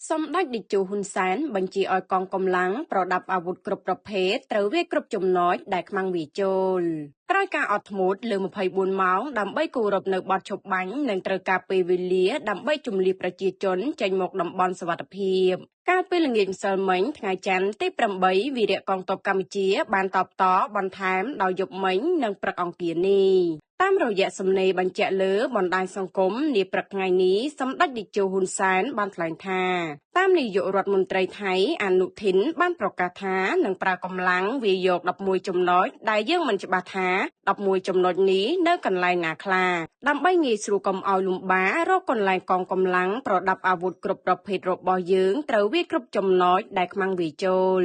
សម្ដេចតេជោហ៊ុនសែនបញ្ជាឲ្យកងកម្លាំងប្រដាប់អាវុធគ្រប់ប្រភេទត្រូវវាយគ្រប់ចំណុចដែលខ្មាំងវាចូលក្រោយការអត់ធ្មត់លើ24 ម៉ោងដើម្បីគោរពនៅបទឈប់បាញ់និងត្រូវការពេលវេលាដើម្បីជំនះប្រជាជនចេញមកតំបន់សុវត្ថិភាពកាលពីល្ងាចម្សិលមិញថ្ងៃច័ន្ទទី8វីរៈកងទ័ពកម្ពុជាបានតបតបន្ថែមដោយយប់មិញនិងព្រឹកអង្គារនេះតាមរយៈសំណេរបញ្ជាក់លើបណ្ដាញសង្គមនាព្រឹកថ្ងៃនេះសម្ដេចតេជោហ៊ុនសែនបានថ្លែងថាតាមនាយករដ្ឋមន្ត្រីថៃអនុทิនបានប្រកាសថានឹងប្រើកម្លាំងវាយក11ចំណុចដែលយើងមិនច្បាស់ថា11ចំណុចនេះនៅកន្លែងណាខ្លះដើម្បីងាយស្រួលកុំឲ្យលំបាករកកន្លែងកងកម្លាំងប្រដាប់អាវុធគ្រប់ប្រភេទរបស់យើងត្រូវវាគ្រប់ចំណុចដែលខ្មាំងវាចូល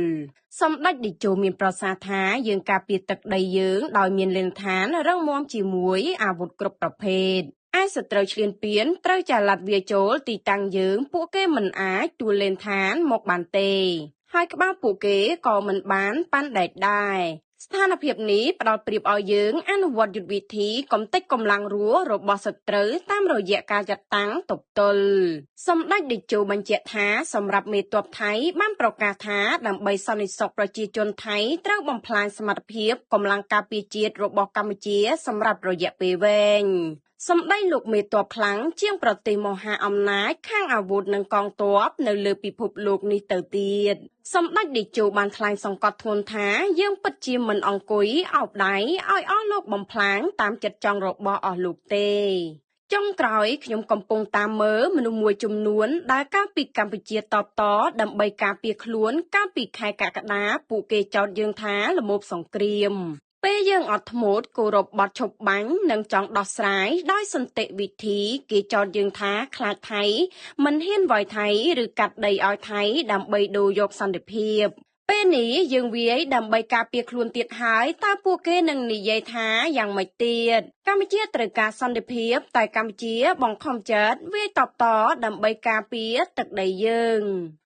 សម្ដេចតេជោមានប្រសាសន៍ថាយើងការពារទឹកដីយើងដោយមានលេនឋានរឹងមាំជាមួយអាវុធគ្រប់ប្រភេទឯសត្រូវឈ្លានពានត្រូវចាលាត់វាចូលទីតាំងយើងពួកគេមិនអាចទួលលេនឋានមកបានទេហើយក្បាលពួកគេក៏មិនបានប៉ាន់ដែកដែរស្ថានភាពនេះផ្ដល់ប្រៀបឲ្យយើងអនុវត្តយុទ្ធវិធីកំទេចកម្លាំងរស់របស់សត្រូវតាមរយៈការចាត់តាំងទប់ទល់សម្ដេចតេជោបញ្ជាក់ថាសម្រាប់មេទ័ពថៃបានប្រកាសថាដើម្បីសន្តិសុខប្រជាជនថៃត្រូវបំផ្លាញសមត្ថភាពកម្លាំងការពារជាតិរបស់កម្ពុជាសម្រាប់រយៈពេលវែងសម្ដីលោកមេទ័ពខ្លាំងជាងប្រទេសមហាអំណាចខាងអាវុធនិងកងទ័ពនៅលើពិភពលោកនេះទៅទៀតសម្ដេចតេជោបានថ្លែងសង្កត់ធ្ងន់ថាយើងពិតជាមិនអង្គុយអោបដៃឲ្យអស់លោកបំផ្លាញតាមចិត្តចង់របស់អស់លោកទេចុងក្រោយខ្ញុំកំពុងតាមមើលមនុស្សមួយចំនួនដែលការពីកម្ពុជាតបតដើម្បីការពារខ្លួនកាលពីខែកក្កដាពួកគេចោទយើងថាលមោបសង្គ្រាមពេលយើងអត់ធ្មត់គោរពបទឈប់បាញ់និងចង់ដោះស្រាយដោយសន្តិវិធីគេចោទយើងថាខ្លាចថៃមិនហ៊ានវាយថៃឬកាត់ដីឲ្យថៃដើម្បីដូរយកសន្តិភាពពេលនេះយើងវាយដើម្បីការពារខ្លួនទៀតហើយតើពួកគេនឹងនិយាយថាយ៉ាងម៉េចទៀតកម្ពុជាត្រូវការសន្តិភាពតែកម្ពុជាបង្ខំចិត្តវាយតបតដើម្បីការពារទឹកដីយើង